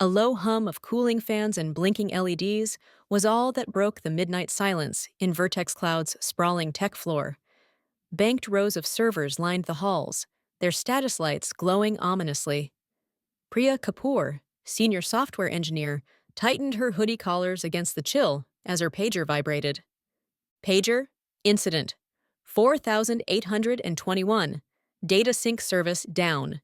A low hum of cooling fans and blinking LEDs was all that broke the midnight silence in VERTEXCLOUD's sprawling tech floor. Banked rows of servers lined the halls, their status lights glowing ominously. Priya Kapoor, senior software engineer, tightened her hoodie collars against the chill as her pager vibrated. Pager, incident. 4821. Data sync service down.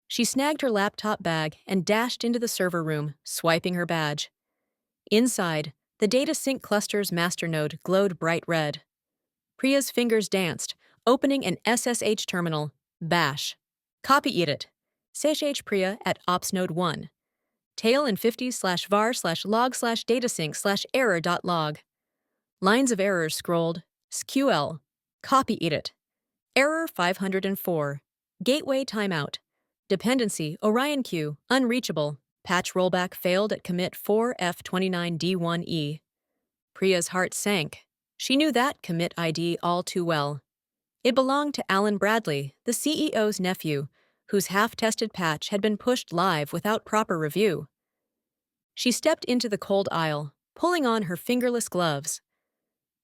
She snagged her laptop bag and dashed into the server room, swiping her badge. Inside, the data sync cluster's masternode glowed bright red. Priya's fingers danced, opening an SSH terminal. Bash. Copy edit. SSH Priya at ops node 1. Tail in 50/var/log/datasync/error.log. Lines of errors scrolled. SQL. Copy edit. Error 504. Gateway timeout. Dependency Orion queue unreachable. Patch rollback failed at commit 4F29D1E. Priya's heart sank. She knew that commit ID all too well. It belonged to Alan Bradley, the CEO's nephew, whose half-tested patch had been pushed live without proper review. She stepped into the cold aisle, pulling on her fingerless gloves.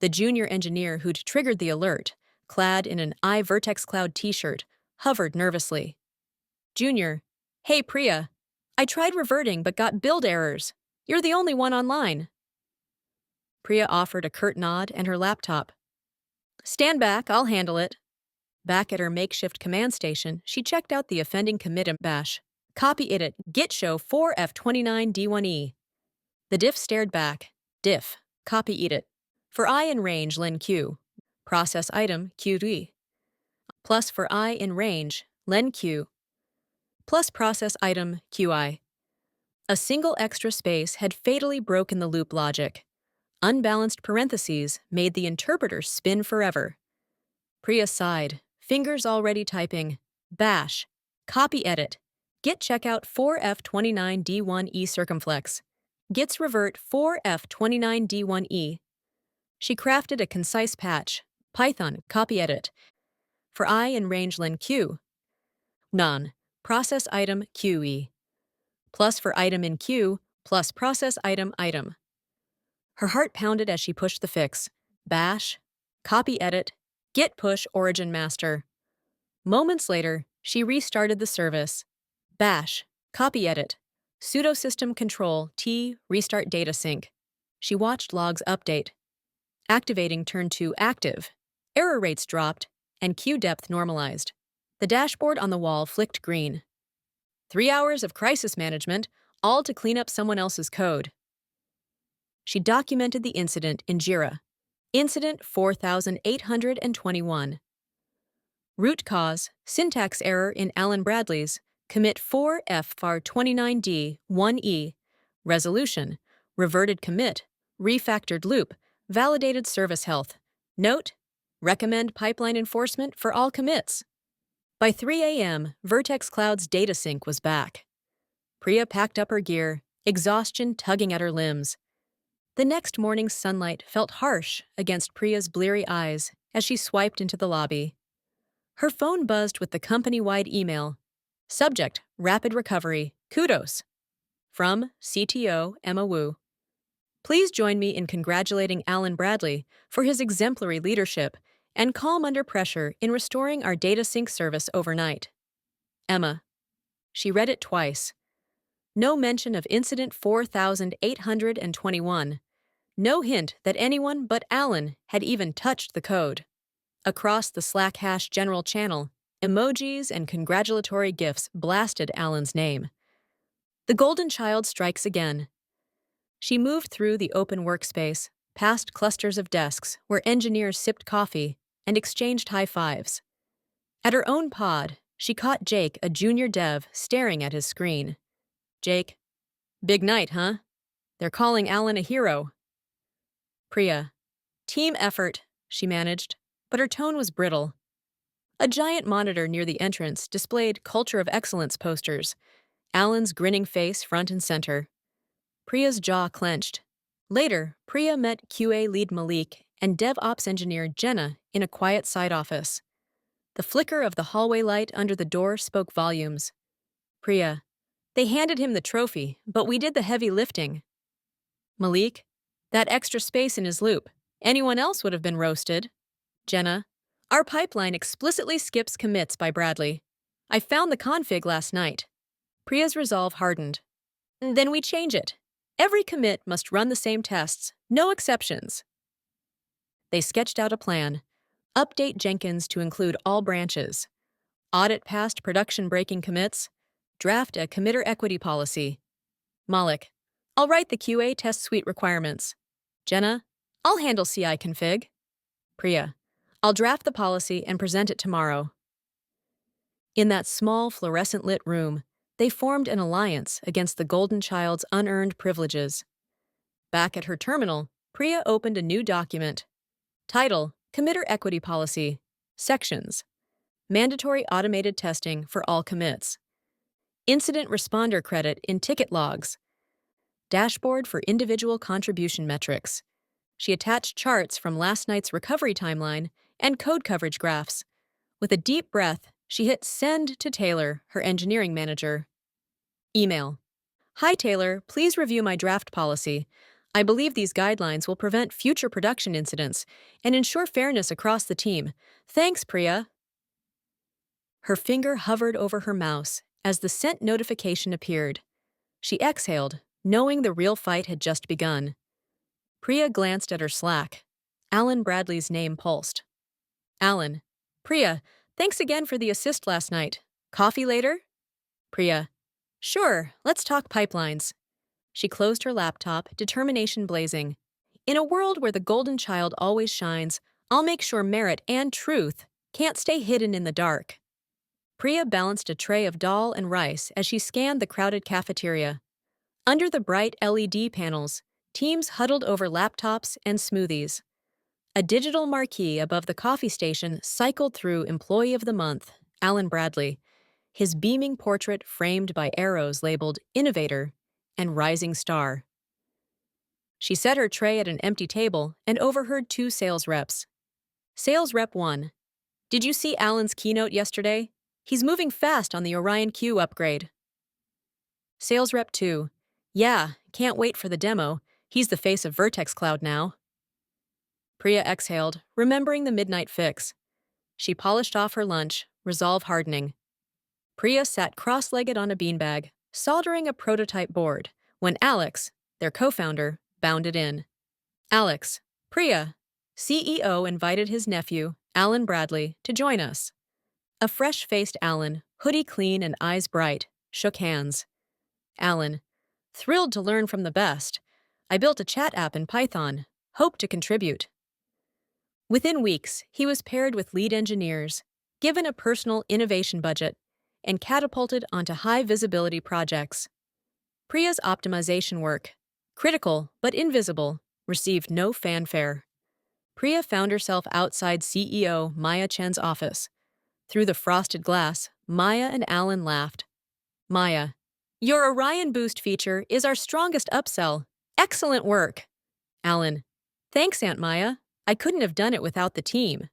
The junior engineer who'd triggered the alert, clad in an VERTEXCLOUD t-shirt, hovered nervously. Junior, hey Priya, I tried reverting but got build errors. You're the only one online. Priya offered a curt nod and her laptop. Stand back, I'll handle it. Back at her makeshift command station, she checked out the offending commit and bash. Copy edit, git show 4F29D1E. The diff stared back. Diff, copy edit. For I in range len q. Process item qd. Plus for I in range len q. Plus process item qi. A single extra space had fatally broken the loop logic. Unbalanced parentheses made the interpreter spin forever. Priya sighed, fingers already typing. Bash. Copy edit. Git checkout 4F29D1E circumflex. Gits revert 4F29D1E. She crafted a concise patch. Python, copy edit. For I in range len q. None. Process item QE. Plus for item in queue, plus process item item. Her heart pounded as she pushed the fix. Bash. Copy edit. Git push origin master. Moments later, she restarted the service. Bash. Copy edit. Sudo system control T restart data sync. She watched logs update. Activating turned to active. Error rates dropped, and queue depth normalized. The dashboard on the wall flicked green. 3 hours of crisis management, all to clean up someone else's code. She documented the incident in Jira. Incident 4821. Root cause, syntax error in Alan Bradley's, commit 4FFAR29D1E. Resolution, reverted commit, refactored loop, validated service health. Note, recommend pipeline enforcement for all commits. By 3 a.m., VERTEXCLOUD's data sync was back. Priya packed up her gear, exhaustion tugging at her limbs. The next morning's sunlight felt harsh against Priya's bleary eyes as she swiped into the lobby. Her phone buzzed with the company-wide email. Subject, rapid recovery, kudos. From CTO Emma Wu. Please join me in congratulating Alan Bradley for his exemplary leadership and calm under pressure in restoring our data sync service overnight. Emma. She read it twice. No mention of incident 4821. No hint that anyone but Alan had even touched the code. Across the Slack hash general channel, emojis and congratulatory gifs blasted Alan's name. The golden child strikes again. She moved through the open workspace, past clusters of desks where engineers sipped coffee and exchanged high fives. At her own pod, she caught Jake, a junior dev, staring at his screen. Jake, big night, huh? They're calling Alan a hero. Priya, team effort, she managed, but her tone was brittle. A giant monitor near the entrance displayed Culture of Excellence posters, Alan's grinning face front and center. Priya's jaw clenched. Later, Priya met QA lead Malik and DevOps engineer Jenna in a quiet side office. The flicker of the hallway light under the door spoke volumes. Priya, They handed him the trophy, but we did the heavy lifting. Malik, that extra space in his loop. Anyone else would have been roasted. Jenna, our pipeline explicitly skips commits by Bradley. I found the config last night. Priya's resolve hardened. Then we change it. Every commit must run the same tests, no exceptions. They sketched out a plan. Update Jenkins to include all branches. Audit past production breaking commits. Draft a committer equity policy. Malik, I'll write the QA test suite requirements. Jenna, I'll handle CI config. Priya, I'll draft the policy and present it tomorrow. In that small, fluorescent-lit room, they formed an alliance against the Golden Child's unearned privileges. Back at her terminal, Priya opened a new document. Title, Committer Equity Policy. Sections. Mandatory automated testing for all commits. Incident responder credit in ticket logs. Dashboard for individual contribution metrics. She attached charts from last night's recovery timeline and code coverage graphs. With a deep breath, she hit send to Taylor, her engineering manager. Email. Hi Taylor, please review my draft policy. I believe these guidelines will prevent future production incidents and ensure fairness across the team. Thanks, Priya. Her finger hovered over her mouse as the sent notification appeared. She exhaled, knowing the real fight had just begun. Priya glanced at her Slack. Alan Bradley's name pulsed. Alan. Priya, thanks again for the assist last night. Coffee later? Priya. Sure, let's talk pipelines. She closed her laptop, determination blazing. In a world where the golden child always shines, I'll make sure merit and truth can't stay hidden in the dark. Priya balanced a tray of dal and rice as she scanned the crowded cafeteria. Under the bright LED panels, teams huddled over laptops and smoothies. A digital marquee above the coffee station cycled through Employee of the Month, Alan Bradley, his beaming portrait framed by arrows labeled Innovator and Rising Star. She set her tray at an empty table and overheard two sales reps. Sales Rep 1. Did you see Alan's keynote yesterday? He's moving fast on the Orion Q upgrade. Sales Rep 2. Yeah, can't wait for the demo. He's the face of VERTEXCLOUD now. Priya exhaled, remembering the midnight fix. She polished off her lunch, resolve hardening. Priya sat cross-legged on a beanbag, soldering a prototype board, when Alex, their co-founder, bounded in. Alex, Priya, CEO invited his nephew, Alan Bradley, to join us. A fresh-faced Alan, hoodie clean and eyes bright, shook hands. Alan, thrilled to learn from the best. I built a chat app in Python. Hope to contribute. Within weeks, he was paired with lead engineers, given a personal innovation budget, and catapulted onto high-visibility projects. Priya's optimization work, critical but invisible, received no fanfare. Priya found herself outside CEO Maya Chen's office. Through the frosted glass, Maya and Alan laughed. Maya, your Orion Boost feature is our strongest upsell. Excellent work. Alan, thanks, Aunt Maya. I couldn't have done it without the team.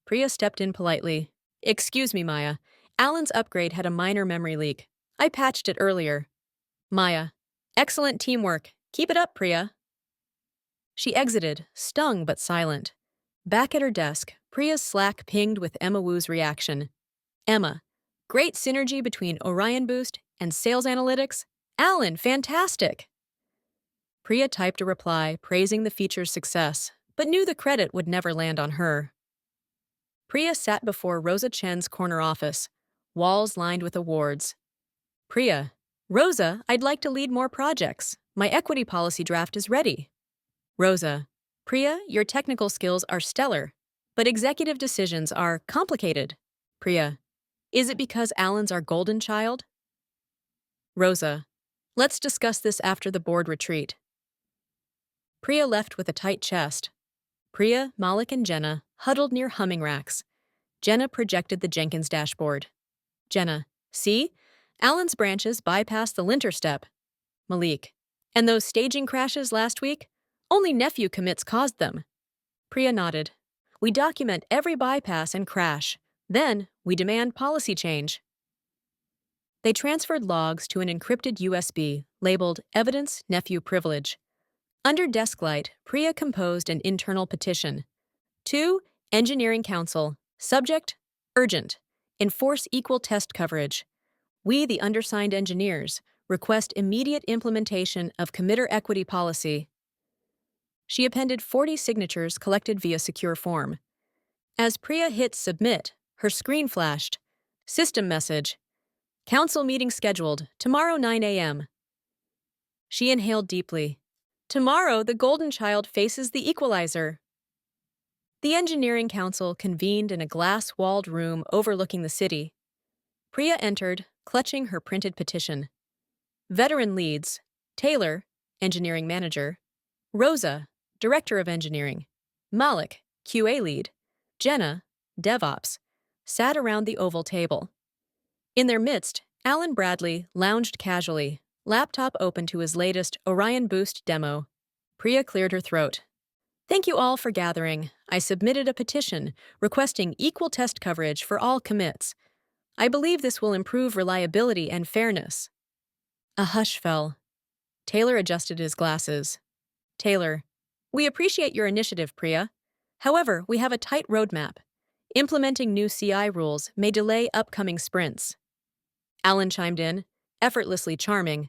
Priya stepped in politely. Excuse me, Maya. Alan's upgrade had a minor memory leak. I patched it earlier. Maya, excellent teamwork. Keep it up, Priya. She exited, stung but silent. Back at her desk, Priya's Slack pinged with Emma Wu's reaction. Emma, great synergy between Orion Boost and Sales Analytics. Alan, fantastic! Priya typed a reply praising the feature's success, but knew the credit would never land on her. Priya sat before Rosa Chen's corner office, walls lined with awards. Priya, Rosa, I'd like to lead more projects. My equity policy draft is ready. Rosa, Priya, your technical skills are stellar, but executive decisions are complicated. Priya, is it because Alan's our golden child? Rosa, let's discuss this after the board retreat. Priya left with a tight chest. Priya, Malik, and Jenna huddled near humming racks. Jenna projected the Jenkins dashboard. Jenna, see? Alan's branches bypassed the linter step. Malik, and those staging crashes last week? Only NEPHEW commits caused them. Priya nodded. We document every bypass and crash. Then, we demand policy change. They transferred logs to an encrypted USB labeled Evidence Nephew Privilege. Under desk light, Priya composed an internal petition. To Engineering Council. Subject: Urgent. Enforce equal test coverage. We, the undersigned engineers, request immediate implementation of committer equity policy. She appended 40 signatures collected via secure form. As Priya hit submit, her screen flashed. System message. Council meeting scheduled, tomorrow 9 a.m. She inhaled deeply. Tomorrow, the golden child faces the equalizer. The Engineering Council convened in a glass-walled room overlooking the city. Priya entered, clutching her printed petition. Veteran leads: Taylor, Engineering Manager; Rosa, Director of Engineering; Malik, QA Lead; Jenna, DevOps, sat around the oval table. In their midst, Alan Bradley lounged casually, laptop open to his latest Orion Boost demo. Priya cleared her throat. Thank you all for gathering. I submitted a petition requesting equal test coverage for all commits. I believe this will improve reliability and fairness. A hush fell. Taylor adjusted his glasses. Taylor: We appreciate your initiative, Priya. However, we have a tight roadmap. Implementing new CI rules may delay upcoming sprints. Alan chimed in, effortlessly charming.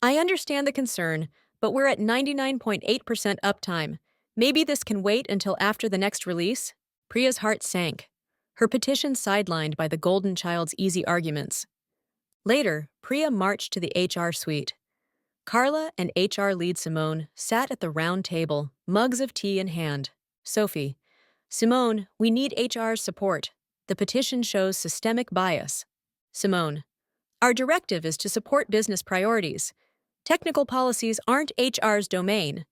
I understand the concern, but we're at 99.8% uptime. Maybe this can wait until after the next release? Priya's heart sank, her petition sidelined by the golden child's easy arguments. Later, Priya marched to the HR suite. Carla and HR lead Simone sat at the round table, mugs of tea in hand. Sophie: Simone, we need HR's support. The petition shows systemic bias. Simone: Our directive is to support business priorities. Technical policies aren't HR's domain.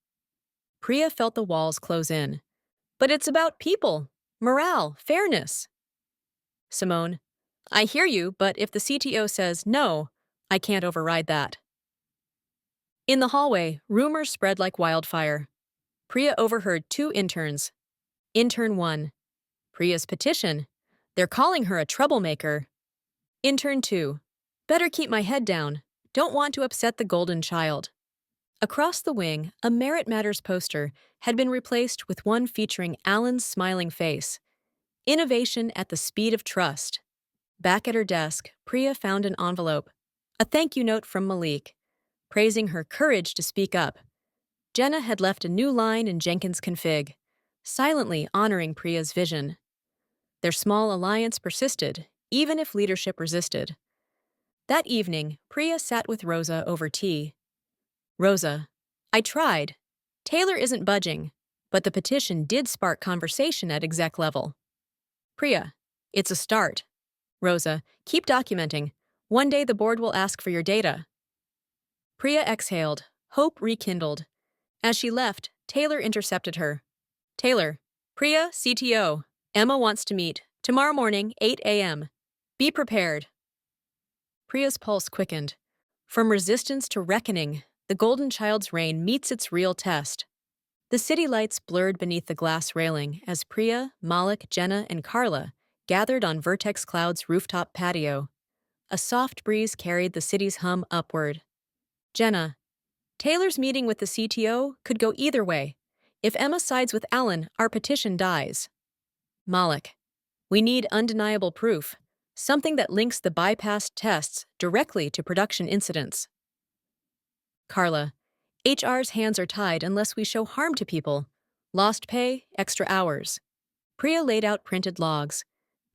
Priya felt the walls close in. But it's about people, morale, fairness. Simone: I hear you, but if the CTO says no, I can't override that. In the hallway, rumors spread like wildfire. Priya overheard two interns. Intern 1: Priya's petition. They're calling her a troublemaker. Intern 2: Better keep my head down. Don't want to upset the golden child. Across the wing, a Merit Matters poster had been replaced with one featuring Alan's smiling face. Innovation at the speed of trust. Back at her desk, Priya found an envelope. A thank you note from Malik, praising her courage to speak up. Jenna had left a new line in Jenkins' config, silently honoring Priya's vision. Their small alliance persisted, even if leadership resisted. That evening, Priya sat with Rosa over tea. Rosa: I tried. Taylor isn't budging, but the petition did spark conversation at exec level. Priya: It's a start. Rosa: Keep documenting. One day the board will ask for your data. Priya exhaled, hope rekindled. As she left, Taylor intercepted her. Taylor: Priya, CTO. Emma wants to meet. Tomorrow morning, 8 a.m. Be prepared. Priya's pulse quickened. From resistance to reckoning, the golden child's reign meets its real test. The city lights blurred beneath the glass railing as Priya, Malik, Jenna, and Carla gathered on VERTEXCLOUD's rooftop patio. A soft breeze carried the city's hum upward. Jenna: Taylor's meeting with the CTO could go either way. If Emma sides with Alan, our petition dies. Malik: We need undeniable proof, something that links the bypassed tests directly to production incidents. Carla: HR's hands are tied unless we show harm to people. Lost pay, extra hours. Priya laid out printed logs.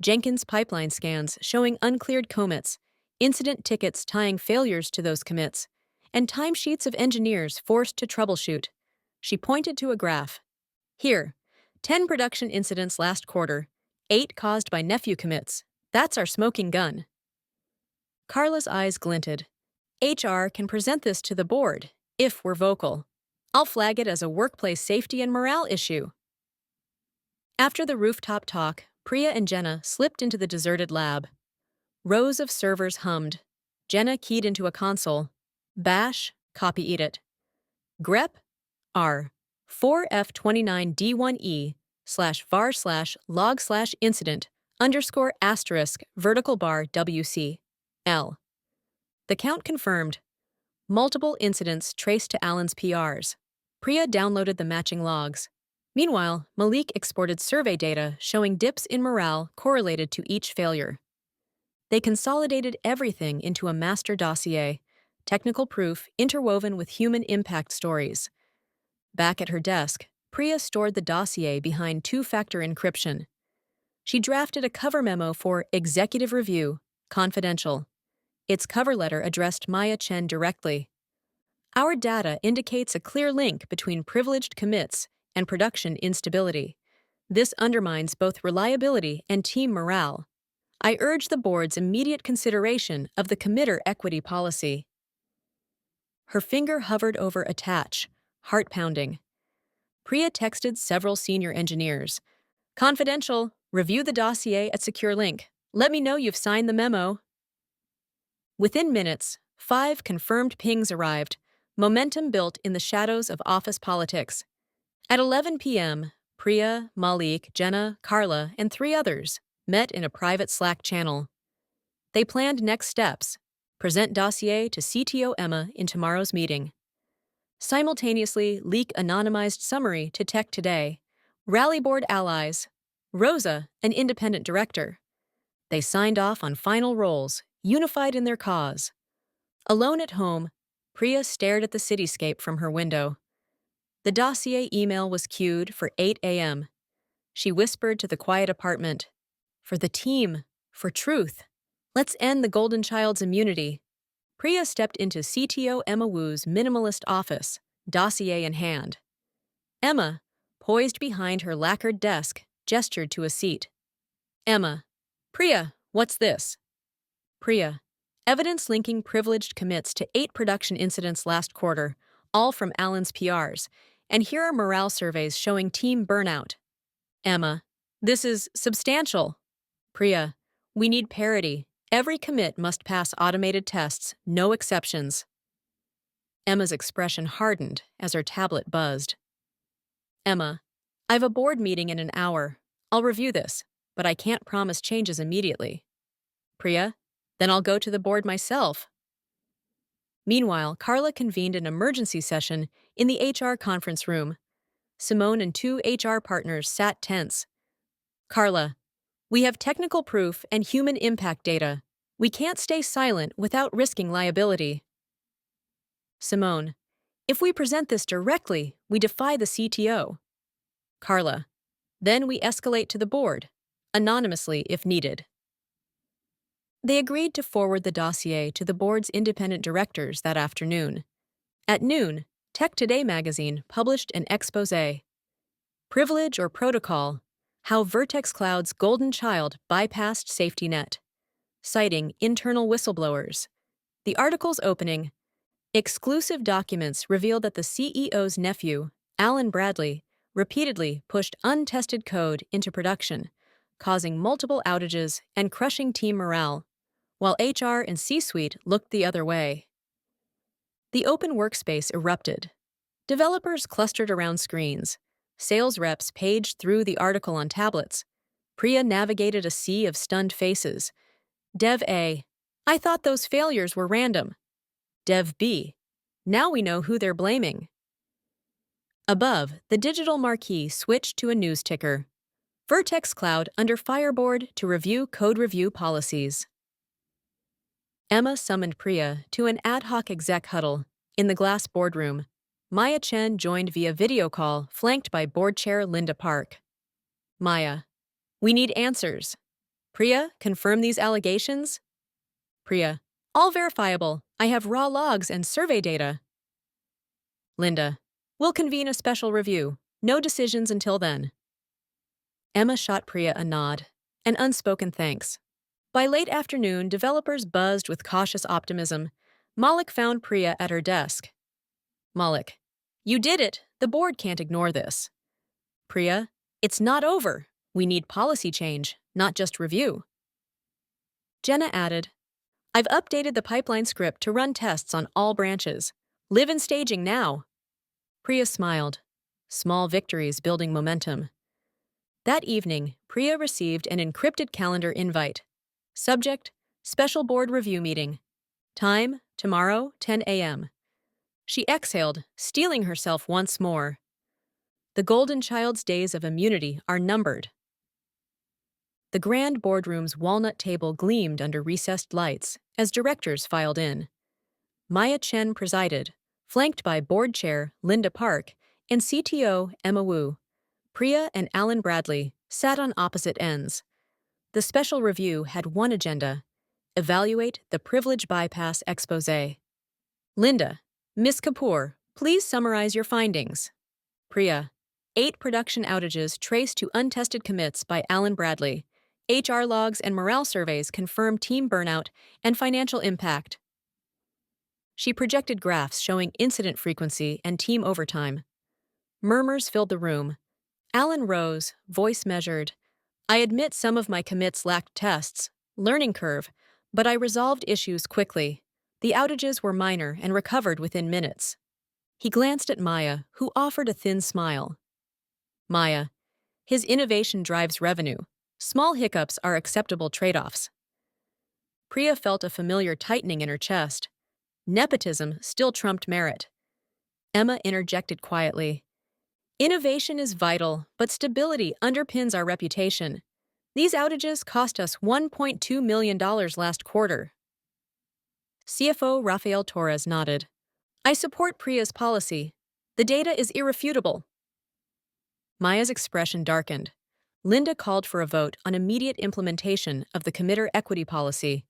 Jenkins pipeline scans showing uncleared commits, incident tickets tying failures to those commits, and timesheets of engineers forced to troubleshoot. She pointed to a graph. Here, 10 production incidents last quarter, 8 caused by NEPHEW commits. That's our smoking gun. Carla's eyes glinted. HR can present this to the board, if we're vocal. I'll flag it as a workplace safety and morale issue. After the rooftop talk, Priya and Jenna slipped into the deserted lab. Rows of servers hummed. Jenna keyed into a console. Bash, copy edit. grep r 4f29d1e/var/log/incident _ vertical bar wc l. The count confirmed. Multiple incidents traced to Alan's PRs. Priya downloaded the matching logs. Meanwhile, Malik exported survey data showing dips in morale correlated to each failure. They consolidated everything into a master dossier, technical proof interwoven with human impact stories. Back at her desk, Priya stored the dossier behind two-factor encryption. She drafted a cover memo for executive review, confidential. Its cover letter addressed Maya Chen directly. Our data indicates a clear link between privileged commits and production instability. This undermines both reliability and team morale. I urge the board's immediate consideration of the committer equity policy. Her finger hovered over attach, heart pounding. Priya texted several senior engineers. Confidential, review the dossier at secure link. Let me know you've signed the memo. Within minutes, 5 confirmed pings arrived. Momentum built in the shadows of office politics. At 11 p.m., Priya, Malik, Jenna, Carla, and 3 others met in a private Slack channel. They planned next steps. Present dossier to CTO Emma in tomorrow's meeting. Simultaneously leak anonymized summary to Tech Today. Rally board allies. Rosa, an independent director. They signed off on final roles, unified in their cause. Alone at home, Priya stared at the cityscape from her window. The dossier email was queued for 8 a.m. She whispered to the quiet apartment, "For the team, for truth. Let's end the golden child's immunity." Priya stepped into CTO Emma Wu's minimalist office, dossier in hand. Emma, poised behind her lacquered desk, gestured to a seat. Emma, "Priya, what's this?" Priya, evidence linking privileged commits to 8 production incidents last quarter, all from Alan's PRs, and here are morale surveys showing team burnout. Emma, "This is substantial." Priya, "We need parity. Every commit must pass automated tests, no exceptions." Emma's expression hardened as her tablet buzzed. Emma, "I've a board meeting in an hour. I'll review this, but I can't promise changes immediately." Priya, "Then I'll go to the board myself." Meanwhile, Carla convened an emergency session in the HR conference room. Simone and 2 HR partners sat tense. Carla, "We have technical proof and human impact data. We can't stay silent without risking liability." Simone, "If we present this directly, we defy the CTO." Carla, "Then we escalate to the board, anonymously if needed." They agreed to forward the dossier to the board's independent directors that afternoon. At noon, Tech Today magazine published an exposé. Privilege or Protocol: How VERTEXCLOUD's Golden Child Bypassed Safety Net. Citing internal whistleblowers. The article's opening, exclusive documents reveal that the CEO's nephew, Alan Bradley, repeatedly pushed untested code into production, causing multiple outages and crushing team morale, while HR and C-suite looked the other way. The open workspace erupted. Developers clustered around screens. Sales reps paged through the article on tablets. Priya navigated a sea of stunned faces. Dev A, "I thought those failures were random." Dev B, "Now we know who they're blaming." Above, the digital marquee switched to a news ticker. VERTEXCLOUD under Fireboard to review code review policies. Emma summoned Priya to an ad hoc exec huddle in the glass boardroom. Maya Chen joined via video call, flanked by board chair Linda Park. Maya, "We need answers." Priya, "Confirm these allegations?" Priya, "All verifiable. I have raw logs and survey data." Linda, "We'll convene a special review. No decisions until then." Emma shot Priya a nod, an unspoken thanks. By late afternoon, developers buzzed with cautious optimism. Malik found Priya at her desk. Malik, "You did it. The board can't ignore this." Priya, "It's not over. We need policy change, not just review." Jenna added, "I've updated the pipeline script to run tests on all branches. Live in staging now." Priya smiled. Small victories building momentum. That evening, Priya received an encrypted calendar invite. Subject, Special Board Review Meeting. Time, tomorrow, 10 a.m. She exhaled, steeling herself once more. The golden child's days of immunity are numbered. The grand boardroom's walnut table gleamed under recessed lights as directors filed in. Maya Chen presided, flanked by board chair Linda Park and CTO Emma Wu. Priya and Alan Bradley sat on opposite ends. The special review had one agenda: evaluate the privilege bypass expose. Linda, Miss Kapoor, please summarize your findings. Priya, 8 production outages traced to untested commits by Alan Bradley. HR logs and morale surveys confirm team burnout and financial impact. She projected graphs showing incident frequency and team overtime. Murmurs filled the room. Alan rose, voice measured. I admit some of my commits lacked tests, learning curve, but I resolved issues quickly. The outages were minor and recovered within minutes. He glanced at Maya, who offered a thin smile. Maya, his innovation drives revenue. Small hiccups are acceptable trade-offs. Priya felt a familiar tightening in her chest. Nepotism still trumped merit. Emma interjected quietly. Innovation is vital, but stability underpins our reputation. These outages cost us $1.2 million last quarter. CFO Rafael Torres nodded. I support Priya's policy. The data is irrefutable. Maya's expression darkened. Linda called for a vote on immediate implementation of the committer equity policy.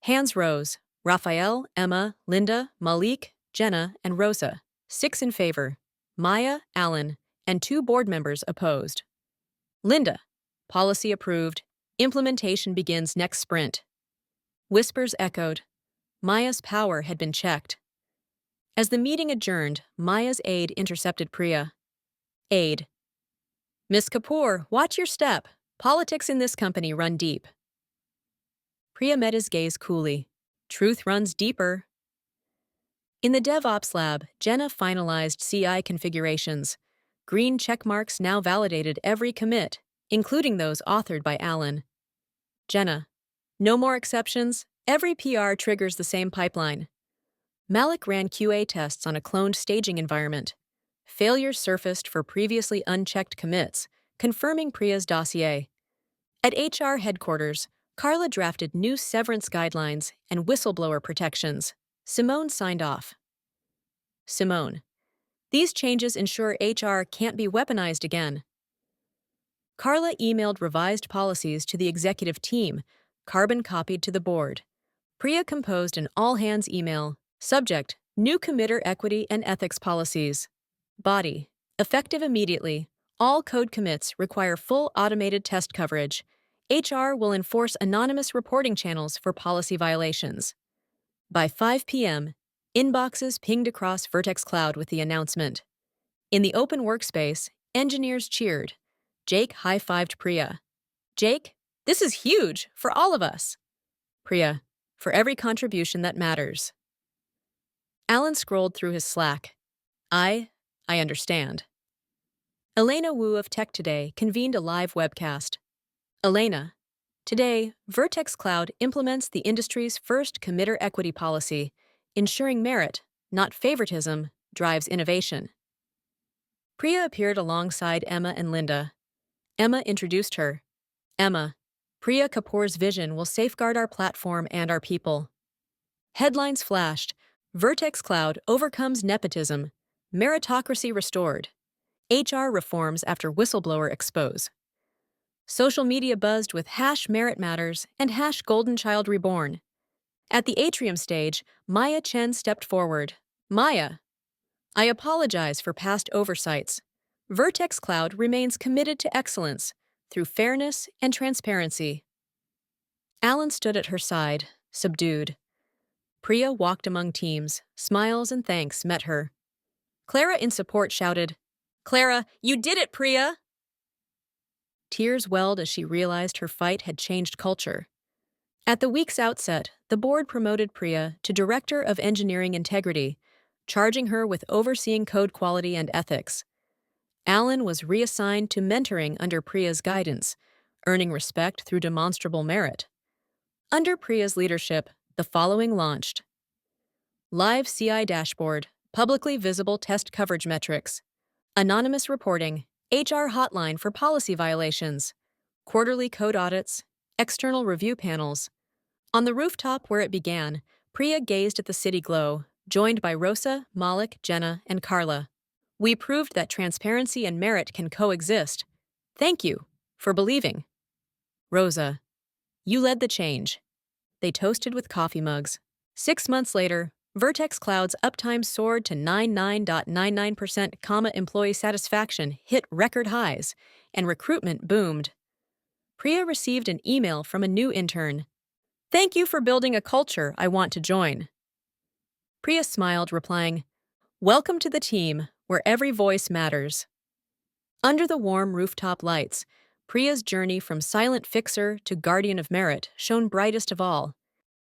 Hands rose. Rafael, Emma, Linda, Malik, Jenna, and Rosa. 6 in favor. Maya, Alan, and 2 board members opposed. Linda. Policy approved. Implementation begins next sprint. Whispers echoed. Maya's power had been checked. As the meeting adjourned, Maya's aide intercepted Priya. Aide. Miss Kapoor, watch your step. Politics in this company run deep. Priya met his gaze coolly. Truth runs deeper. In the DevOps lab, Jenna finalized CI configurations. Green checkmarks now validated every commit, including those authored by Alan. Jenna. No more exceptions. Every PR triggers the same pipeline. Malik ran QA tests on a cloned staging environment. Failures surfaced for previously unchecked commits, confirming Priya's dossier. At HR headquarters, Carla drafted new severance guidelines and whistleblower protections. Simone signed off. Simone. These changes ensure HR can't be weaponized again. Carla emailed revised policies to the executive team, carbon copied to the board. Priya composed an all-hands email. Subject, new committer equity and ethics policies. Body, effective immediately. All code commits require full automated test coverage. HR will enforce anonymous reporting channels for policy violations. By 5 p.m., inboxes pinged across VERTEXCLOUD with the announcement. In the open workspace, engineers cheered. Jake high-fived Priya. Jake, this is huge for all of us. Priya, for every contribution that matters. Alan scrolled through his Slack. I understand. Elena Wu of Tech Today convened a live webcast. Elena, today, VERTEXCLOUD implements the industry's first committer equity policy, ensuring merit, not favoritism, drives innovation. Priya appeared alongside Emma and Linda. Emma introduced her. Emma, Priya Kapoor's vision will safeguard our platform and our people. Headlines flashed. VERTEXCLOUD overcomes nepotism. Meritocracy restored. HR reforms after whistleblower expose. Social media buzzed with #Merit Matters and #Golden Child Reborn. At the atrium stage, Maya Chen stepped forward. Maya, I apologize for past oversights. VERTEXCLOUD remains committed to excellence through fairness and transparency. Alan stood at her side, subdued. Priya walked among teams. Smiles and thanks met her. Clara in support shouted, Clara, you did it, Priya! Tears welled as she realized her fight had changed culture. At the week's outset, the board promoted Priya to Director of Engineering Integrity, charging her with overseeing code quality and ethics. Alan was reassigned to mentoring under Priya's guidance, earning respect through demonstrable merit. Under Priya's leadership, The following launched: Live CI Dashboard, Publicly Visible Test Coverage Metrics, Anonymous Reporting, HR Hotline for Policy Violations, Quarterly Code Audits, External Review Panels. On the rooftop where it began, Priya gazed at the city glow, joined by Rosa, Malik, Jenna, and Carla. We proved that transparency and merit can coexist. Thank you for believing. Rosa, you led the change. They toasted with coffee mugs. 6 months later, VERTEXCLOUD's uptime soared to 99.99%, employee satisfaction hit record highs, and recruitment boomed. Priya received an email from a new intern. Thank you for building a culture I want to join. Priya smiled, replying, Welcome to the team, where every voice matters. Under the warm rooftop lights, Priya's journey from silent fixer to guardian of merit shone brightest of all.